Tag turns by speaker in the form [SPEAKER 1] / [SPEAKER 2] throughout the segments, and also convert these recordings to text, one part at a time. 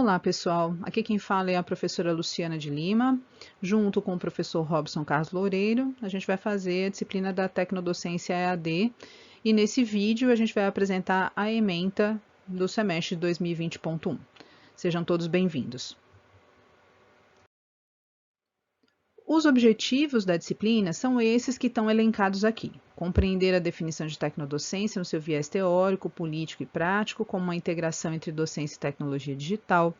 [SPEAKER 1] Olá, pessoal. Aqui quem fala é a professora Luciana de Lima, junto com o professor Robson Carlos Loureiro. A gente vai fazer a disciplina da Tecnodocência EAD e nesse vídeo a gente vai apresentar a ementa do semestre 2020.1. Sejam todos bem-vindos. Os objetivos da disciplina são esses que estão elencados aqui. Compreender a definição de tecnodocência no seu viés teórico, político e prático, como uma integração entre docência e tecnologia digital,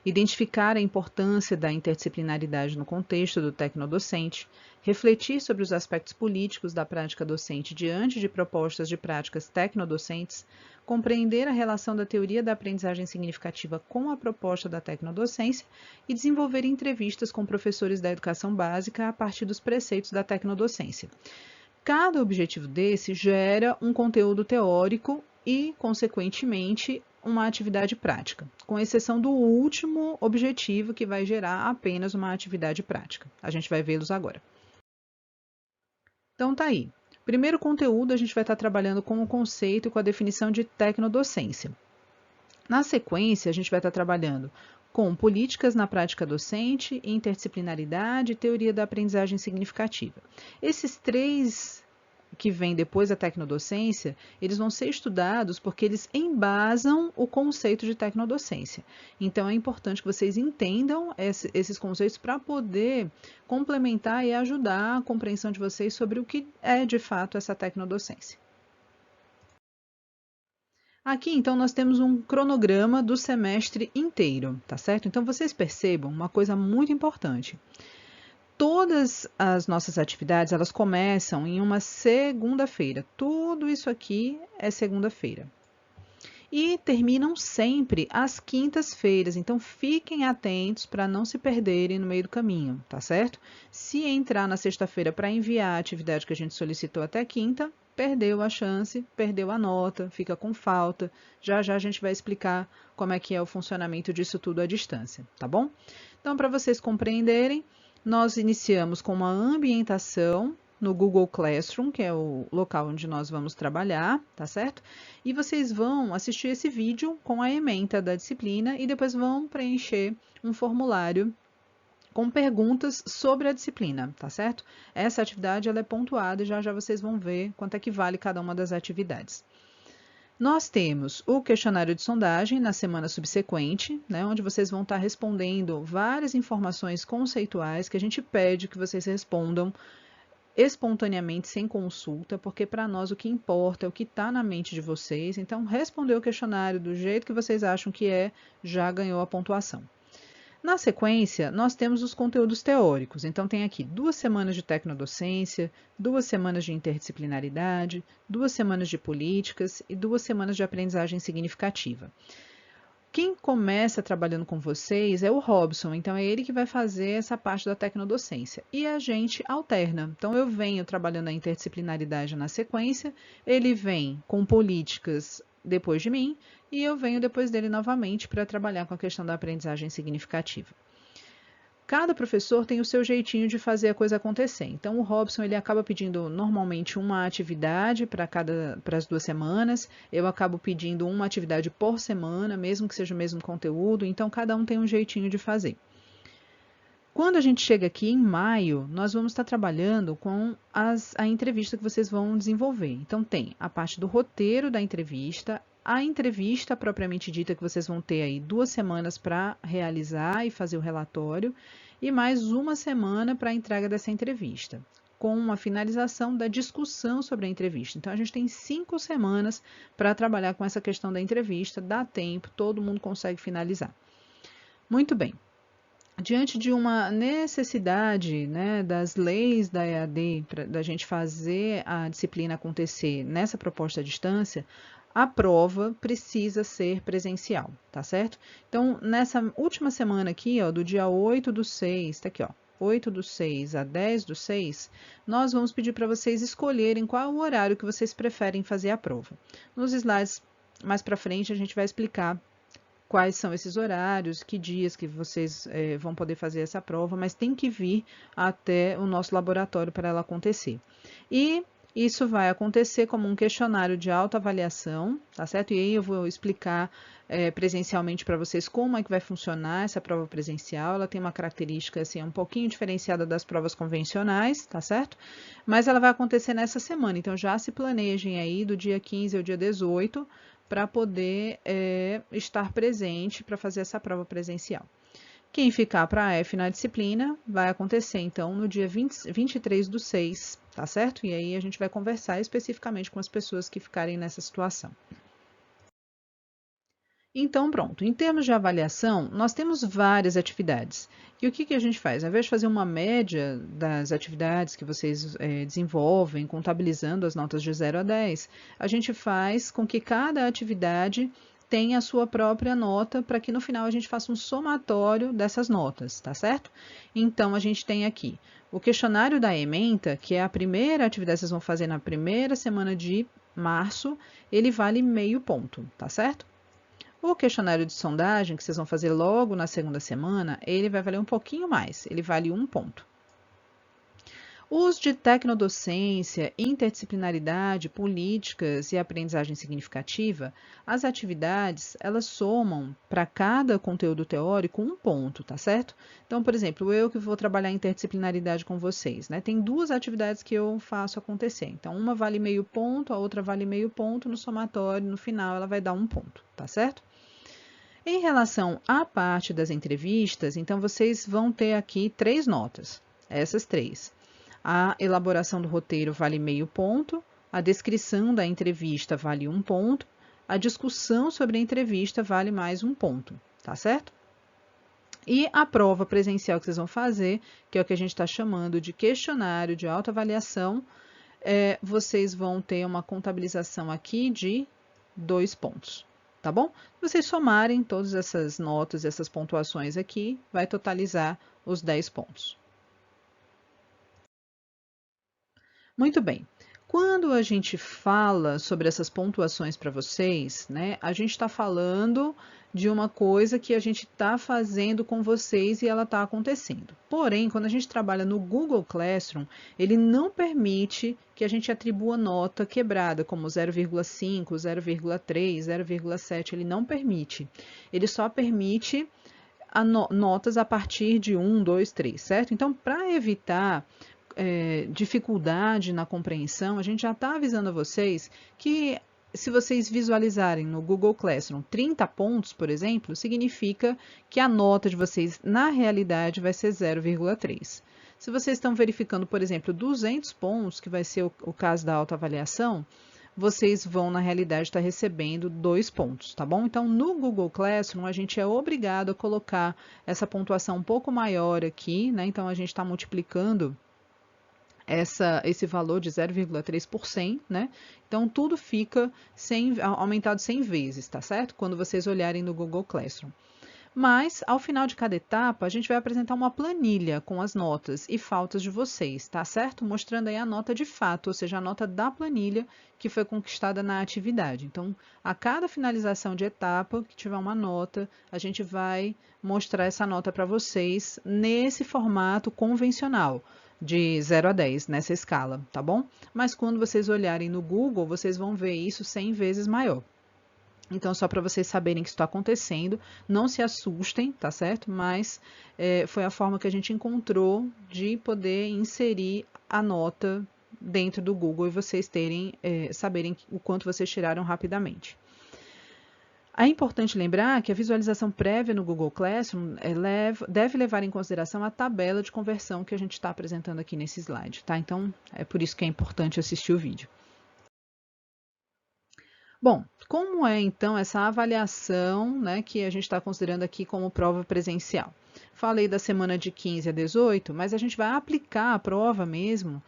[SPEAKER 1] identificar a importância da interdisciplinaridade no contexto do tecnodocente, refletir sobre os aspectos políticos da prática docente diante de propostas de práticas tecnodocentes, compreender a relação da teoria da aprendizagem significativa com a proposta da tecnodocência e desenvolver entrevistas com professores da educação básica a partir dos preceitos da tecnodocência. Cada objetivo desse gera um conteúdo teórico e, consequentemente, uma atividade prática, com exceção do último objetivo, que vai gerar apenas uma atividade prática. A gente vai vê-los agora. Então, tá aí. Primeiro conteúdo, a gente vai estar trabalhando com o conceito e com a definição de tecnodocência. Na sequência, a gente vai estar trabalhando com políticas na prática docente, interdisciplinaridade e teoria da aprendizagem significativa. Esses três que vêm depois da tecnodocência, eles vão ser estudados porque eles embasam o conceito de tecnodocência. Então, é importante que vocês entendam esses conceitos para poder complementar e ajudar a compreensão de vocês sobre o que é, de fato, essa tecnodocência. Aqui, então, nós temos um cronograma do semestre inteiro, tá certo? Então, vocês percebam uma coisa muito importante. Todas as nossas atividades, elas começam em uma segunda-feira. Tudo isso aqui é segunda-feira. E terminam sempre às quintas-feiras. Então, fiquem atentos para não se perderem no meio do caminho, tá certo? Se entrar na sexta-feira para enviar a atividade que a gente solicitou até quinta, perdeu a chance, perdeu a nota, fica com falta. Já já a gente vai explicar como é que é o funcionamento disso tudo à distância, tá bom? Então, para vocês compreenderem, nós iniciamos com uma ambientação no Google Classroom, que é o local onde nós vamos trabalhar, tá certo? E vocês vão assistir esse vídeo com a ementa da disciplina e depois vão preencher um formulário com perguntas sobre a disciplina, tá certo? Essa atividade ela é pontuada e já já vocês vão ver quanto é que vale cada uma das atividades. Nós temos o questionário de sondagem na semana subsequente, né, onde vocês vão estar respondendo várias informações conceituais que a gente pede que vocês respondam espontaneamente, sem consulta, porque para nós o que importa é o que está na mente de vocês. Então, responder o questionário do jeito que vocês acham que é, já ganhou a pontuação. Na sequência, nós temos os conteúdos teóricos. Então, tem aqui 2 semanas de tecnodocência, 2 semanas de interdisciplinaridade, 2 semanas de políticas e 2 semanas de aprendizagem significativa. Quem começa trabalhando com vocês é o Robson, então é ele que vai fazer essa parte da tecnodocência. E a gente alterna. Então, eu venho trabalhando a interdisciplinaridade na sequência, ele vem com políticas depois de mim, e eu venho depois dele novamente para trabalhar com a questão da aprendizagem significativa. Cada professor tem o seu jeitinho de fazer a coisa acontecer. Então, o Robson ele acaba pedindo normalmente uma atividade para as 2 semanas. Eu acabo pedindo uma atividade por semana, mesmo que seja o mesmo conteúdo. Então, cada um tem um jeitinho de fazer. Quando a gente chega aqui em maio, nós vamos estar trabalhando com a entrevista que vocês vão desenvolver. Então, tem a parte do roteiro da entrevista, a entrevista propriamente dita que vocês vão ter aí 2 semanas para realizar e fazer o relatório e mais 1 semana para a entrega dessa entrevista, com uma finalização da discussão sobre a entrevista. Então, a gente tem 5 semanas para trabalhar com essa questão da entrevista, dá tempo, todo mundo consegue finalizar. Muito bem. Diante de uma necessidade, né, das leis da EAD, da gente fazer a disciplina acontecer nessa proposta à distância, a prova precisa ser presencial, tá certo? Então, nessa última semana aqui, ó, do dia 8/6, tá aqui, ó, 8/6 a 10/6, nós vamos pedir para vocês escolherem qual é o horário que vocês preferem fazer a prova. Nos slides mais para frente, a gente vai explicar quais são esses horários, que dias que vocês vão poder fazer essa prova, mas tem que vir até o nosso laboratório para ela acontecer. E Isso vai acontecer como um questionário de autoavaliação, tá certo? E aí eu vou explicar presencialmente para vocês como é que vai funcionar essa prova presencial. Ela tem uma característica assim, um pouquinho diferenciada das provas convencionais, tá certo? Mas ela vai acontecer nessa semana, então já se planejem aí do dia 15 ao dia 18 para poder estar presente para fazer essa prova presencial. Quem ficar para a F na disciplina vai acontecer, então, no dia 23/6, tá certo? E aí a gente vai conversar especificamente com as pessoas que ficarem nessa situação. Então, pronto. Em termos de avaliação, nós temos várias atividades. E o que a gente faz? Ao invés de fazer uma média das atividades que vocês desenvolvem, contabilizando as notas de 0 a 10, a gente faz com que cada atividade tenha a sua própria nota, para que no final a gente faça um somatório dessas notas, tá certo? Então, a gente tem aqui o questionário da ementa, que é a primeira atividade que vocês vão fazer na primeira semana de março, ele vale meio ponto, tá certo? O questionário de sondagem, que vocês vão fazer logo na segunda semana, ele vai valer um pouquinho mais, ele vale 1 ponto. Os de tecnodocência, interdisciplinaridade, políticas e aprendizagem significativa, as atividades, elas somam para cada conteúdo teórico 1 ponto, tá certo? Então, por exemplo, eu que vou trabalhar interdisciplinaridade com vocês, né? Tem 2 atividades que eu faço acontecer. Então, uma vale meio ponto, a outra vale meio ponto, no somatório, no final, ela vai dar 1 ponto, tá certo? Em relação à parte das entrevistas, então vocês vão ter aqui 3 notas, essas 3. A elaboração do roteiro vale meio ponto, a descrição da entrevista vale 1 ponto, a discussão sobre a entrevista vale mais 1 ponto, tá certo? E a prova presencial que vocês vão fazer, que é o que a gente está chamando de questionário de autoavaliação, vocês vão ter uma contabilização aqui de 2 pontos. Tá bom? Se vocês somarem todas essas notas, essas pontuações aqui, vai totalizar os 10 pontos. Muito bem. Quando a gente fala sobre essas pontuações para vocês, né, a gente está falando de uma coisa que a gente está fazendo com vocês e ela está acontecendo. Porém, quando a gente trabalha no Google Classroom, ele não permite que a gente atribua nota quebrada, como 0,5, 0,3, 0,7, ele não permite. Ele só permite notas a partir de 1, 2, 3, certo? Então, para evitar dificuldade na compreensão, a gente já está avisando a vocês que se vocês visualizarem no Google Classroom 30 pontos, por exemplo, significa que a nota de vocês na realidade vai ser 0,3. Se vocês estão verificando, por exemplo, 200 pontos, que vai ser o caso da autoavaliação, vocês vão, na realidade, estar recebendo 2 pontos, tá bom? Então, no Google Classroom, a gente é obrigado a colocar essa pontuação um pouco maior aqui, né? Então, a gente está multiplicando esse valor de 0,3%, né? Então, tudo fica aumentado 100 vezes, tá certo? Quando vocês olharem no Google Classroom. Mas, ao final de cada etapa, a gente vai apresentar uma planilha com as notas e faltas de vocês, tá certo? Mostrando aí a nota de fato, ou seja, a nota da planilha que foi conquistada na atividade. Então, a cada finalização de etapa, que tiver uma nota, a gente vai mostrar essa nota para vocês nesse formato convencional, de 0 a 10 nessa escala, tá bom? Mas quando vocês olharem no Google, vocês vão ver isso 100 vezes maior. Então, só para vocês saberem que isso está acontecendo, não se assustem, tá certo? Mas foi a forma que a gente encontrou de poder inserir a nota dentro do Google e vocês saberem o quanto vocês tiraram rapidamente. É importante lembrar que a visualização prévia no Google Classroom deve levar em consideração a tabela de conversão que a gente está apresentando aqui nesse slide, tá? Então, é por isso que é importante assistir o vídeo. Bom, como é então essa avaliação, né, que a gente está considerando aqui como prova presencial? Falei da semana de 15 a 18, mas a gente vai aplicar a prova mesmo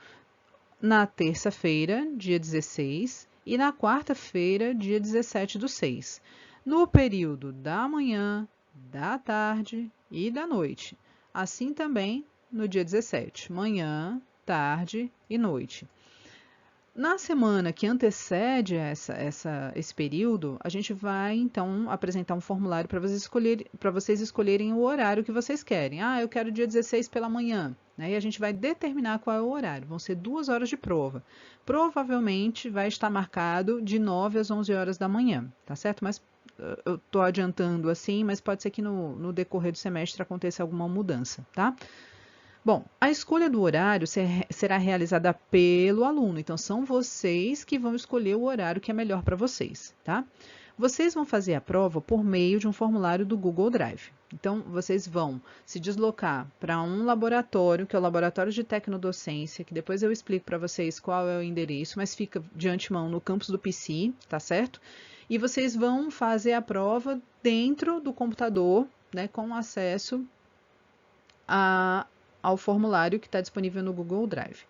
[SPEAKER 1] na terça-feira, dia 16, e na quarta-feira, dia 17/6, no período da manhã, da tarde e da noite. Assim também no dia 17, manhã, tarde e noite. Na semana que antecede esse período, a gente vai, então, apresentar um formulário para vocês escolherem o horário que vocês querem. Ah, eu quero dia 16 pela manhã. né? E a gente vai determinar qual é o horário. Vão ser 2 horas de prova. Provavelmente vai estar marcado de 9 às 11 horas da manhã, tá certo? Mas eu estou adiantando assim, mas pode ser que no decorrer do semestre aconteça alguma mudança, tá? Bom, a escolha do horário será realizada pelo aluno, então são vocês que vão escolher o horário que é melhor para vocês, tá? Vocês vão fazer a prova por meio de um formulário do Google Drive. Então, vocês vão se deslocar para um laboratório, que é o Laboratório de Tecnodocência, que depois eu explico para vocês qual é o endereço, mas fica de antemão no campus do PC, tá certo? E vocês vão fazer a prova dentro do computador, né, com acesso ao formulário que está disponível no Google Drive.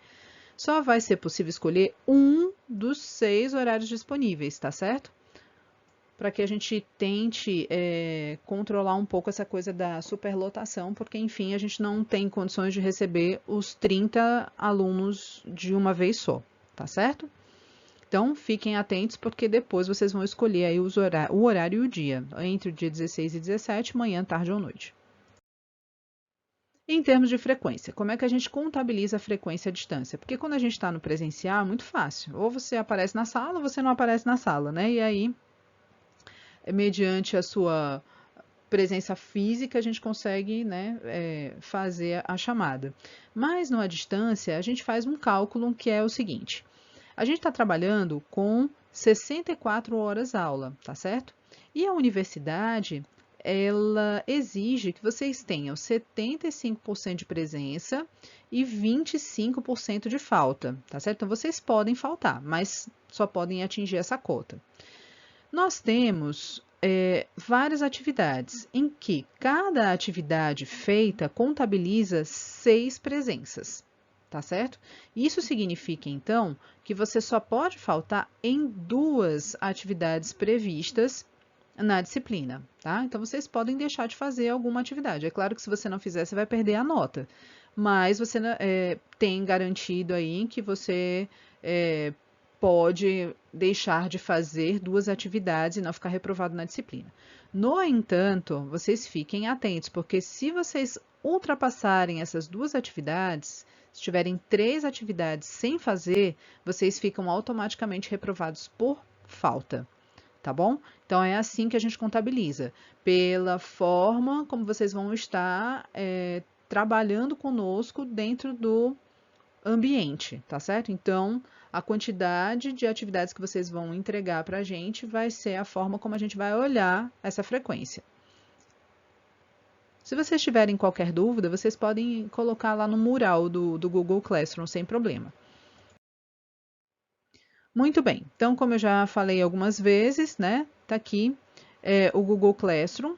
[SPEAKER 1] Só vai ser possível escolher um dos 6 horários disponíveis, tá certo? Para que a gente tente controlar um pouco essa coisa da superlotação, porque, enfim, a gente não tem condições de receber os 30 alunos de uma vez só, tá certo? Então, fiquem atentos, porque depois vocês vão escolher aí o horário e o dia, entre o dia 16 e 17, manhã, tarde ou noite. Em termos de frequência, como é que a gente contabiliza a frequência à distância? Porque quando a gente está no presencial é muito fácil. Ou você aparece na sala ou você não aparece na sala, né? E aí, mediante a sua presença física, a gente consegue, né, fazer a chamada. Mas no à distância, a gente faz um cálculo que é o seguinte. A gente está trabalhando com 64 horas aula, tá certo? E a universidade, ela exige que vocês tenham 75% de presença e 25% de falta, tá certo? Então, vocês podem faltar, mas só podem atingir essa cota. Nós temos várias atividades, em que cada atividade feita contabiliza 6 presenças, tá certo? Isso significa, então, que você só pode faltar em 2 atividades previstas na disciplina, tá? Então, vocês podem deixar de fazer alguma atividade. É claro que se você não fizer, você vai perder a nota, mas você tem garantido aí que você pode deixar de fazer 2 atividades e não ficar reprovado na disciplina. No entanto, vocês fiquem atentos, porque se vocês ultrapassarem essas 2 atividades, se tiverem 3 atividades sem fazer, vocês ficam automaticamente reprovados por falta, tá bom? Então, é assim que a gente contabiliza, pela forma como vocês vão estar trabalhando conosco dentro do ambiente, tá certo? Então, a quantidade de atividades que vocês vão entregar para a gente vai ser a forma como a gente vai olhar essa frequência. Se vocês tiverem qualquer dúvida, vocês podem colocar lá no mural do Google Classroom, sem problema. Muito bem, então, como eu já falei algumas vezes, né, tá aqui o Google Classroom.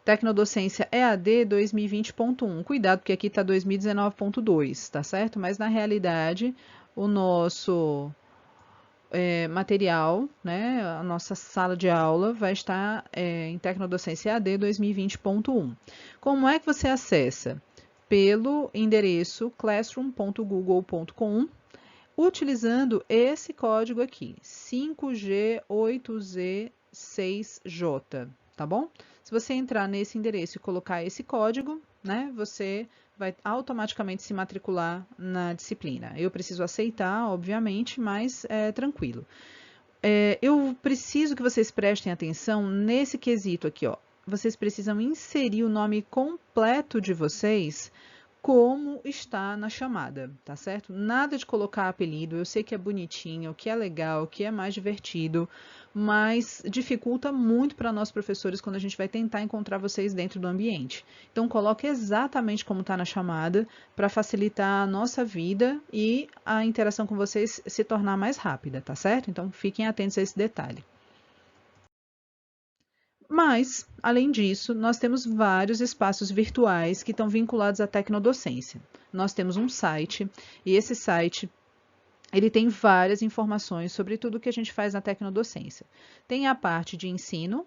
[SPEAKER 1] Tecnodocência EAD 2020.1. Cuidado, porque aqui está 2019.2, tá certo? Mas, na realidade, o nosso material, né, a nossa sala de aula vai estar em Tecnodocência EAD 2020.1. Como é que você acessa? Pelo endereço classroom.google.com, utilizando esse código aqui, 5G8Z6J, tá bom? Se você entrar nesse endereço e colocar esse código, né, você vai automaticamente se matricular na disciplina. Eu preciso aceitar, obviamente, mas é tranquilo. Eu preciso que vocês prestem atenção nesse quesito aqui, ó. Vocês precisam inserir o nome completo de vocês como está na chamada, tá certo? Nada de colocar apelido, eu sei que é bonitinho, que é legal, que é mais divertido, mas dificulta muito para nós professores quando a gente vai tentar encontrar vocês dentro do ambiente. Então, coloque exatamente como está na chamada para facilitar a nossa vida e a interação com vocês se tornar mais rápida, tá certo? Então, fiquem atentos a esse detalhe. Mas, além disso, nós temos vários espaços virtuais que estão vinculados à tecnodocência. Nós temos um site, e esse site ele tem várias informações sobre tudo que a gente faz na tecnodocência. Tem a parte de ensino,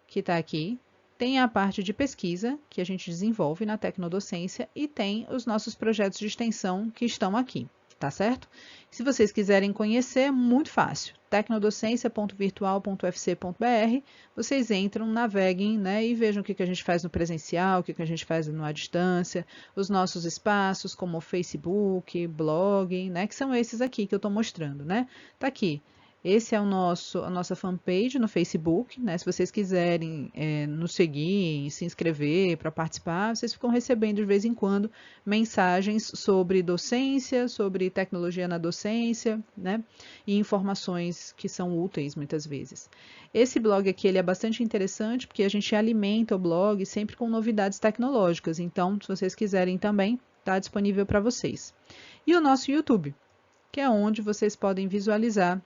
[SPEAKER 1] que está aqui, tem a parte de pesquisa, que a gente desenvolve na tecnodocência, e tem os nossos projetos de extensão, que estão aqui, tá certo? Se vocês quiserem conhecer, é muito fácil. tecnodocência.virtual.ufc.br, vocês entram, naveguem, né, e vejam o que a gente faz no presencial, o que a gente faz à distância, os nossos espaços, como Facebook, blog, né, que são esses aqui que eu estou mostrando, né? Tá aqui. Esse é a nossa fanpage no Facebook, né? Se vocês quiserem nos seguir, se inscrever para participar, vocês ficam recebendo de vez em quando mensagens sobre docência, sobre tecnologia na docência, né? E informações que são úteis muitas vezes. Esse blog aqui ele é bastante interessante porque a gente alimenta o blog sempre com novidades tecnológicas. Então, se vocês quiserem também, está disponível para vocês. E o nosso YouTube, que é onde vocês podem visualizar,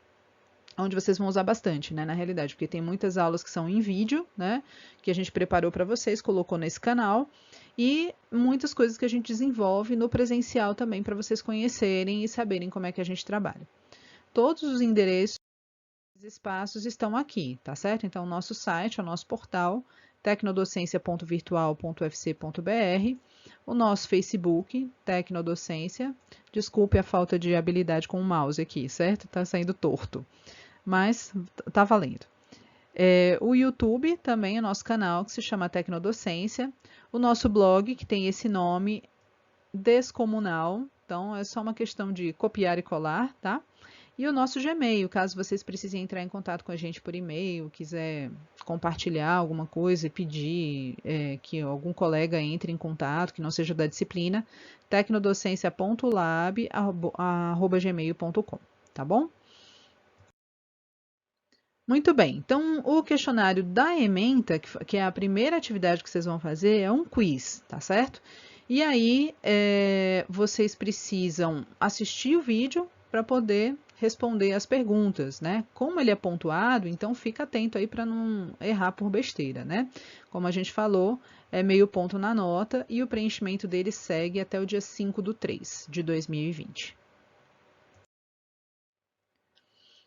[SPEAKER 1] onde vocês vão usar bastante, né, na realidade, porque tem muitas aulas que são em vídeo, né, que a gente preparou para vocês, colocou nesse canal, e muitas coisas que a gente desenvolve no presencial também para vocês conhecerem e saberem como é que a gente trabalha. Todos os endereços e espaços estão aqui, tá certo? Então, o nosso site, o nosso portal, tecnodocência.virtual.ufc.br, o nosso Facebook, Tecnodocência. Desculpe a falta de habilidade com o mouse aqui, certo? Tá saindo torto, mas tá valendo. O YouTube também é nosso canal, que se chama Tecnodocência. O nosso blog, que tem esse nome descomunal, então é só uma questão de copiar e colar, tá? E o nosso Gmail, caso vocês precisem entrar em contato com a gente por e-mail, quiser compartilhar alguma coisa e pedir que algum colega entre em contato, que não seja da disciplina, tecnodocência.lab@gmail.com, tá bom? Muito bem, então o questionário da ementa, que é a primeira atividade que vocês vão fazer, é um quiz, tá certo? E aí vocês precisam assistir o vídeo para poder responder as perguntas, né? Como ele é pontuado, então fica atento aí para não errar por besteira, né? Como a gente falou, é meio ponto na nota e o preenchimento dele segue até o dia 5/3 de 2020.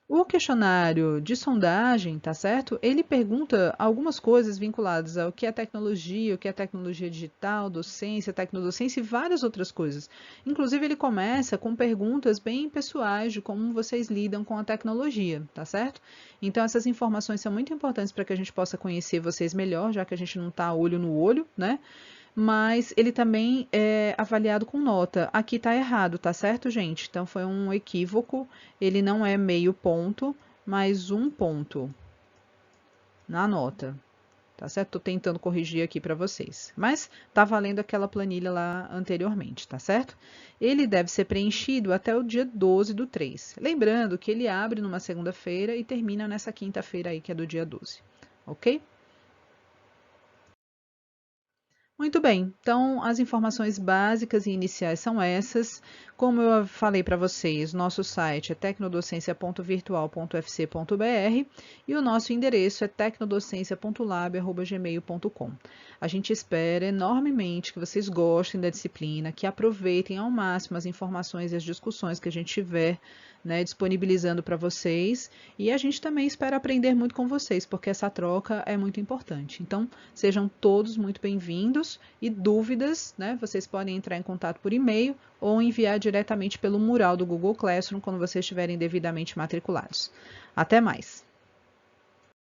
[SPEAKER 1] O questionário de sondagem, tá certo? Ele pergunta algumas coisas vinculadas ao que é tecnologia, o que é tecnologia digital, docência, tecnodocência e várias outras coisas. Inclusive, ele começa com perguntas bem pessoais de como vocês lidam com a tecnologia, tá certo? Então, essas informações são muito importantes para que a gente possa conhecer vocês melhor, já que a gente não está olho no olho, né? Mas ele também é avaliado com nota. Aqui está errado, tá certo, gente? Então foi um equívoco. Ele não é meio ponto, mas 1 ponto na nota. Tá certo? Tô tentando corrigir aqui para vocês. Mas tá valendo aquela planilha lá anteriormente, tá certo? Ele deve ser preenchido até o dia 12/3. Lembrando que ele abre numa segunda-feira e termina nessa quinta-feira aí, que é do dia 12. Ok? Muito bem, então as informações básicas e iniciais são essas. Como eu falei para vocês, nosso site é tecnodocência.virtual.ufc.br e o nosso endereço é tecnodocência.lab@gmail.com. A gente espera enormemente que vocês gostem da disciplina, que aproveitem ao máximo as informações e as discussões que a gente tiver, né, disponibilizando para vocês. E a gente também espera aprender muito com vocês, porque essa troca é muito importante. Então, sejam todos muito bem-vindos e dúvidas, né, vocês podem entrar em contato por e-mail ou enviar diretamente pelo mural do Google Classroom quando vocês estiverem devidamente matriculados. Até mais!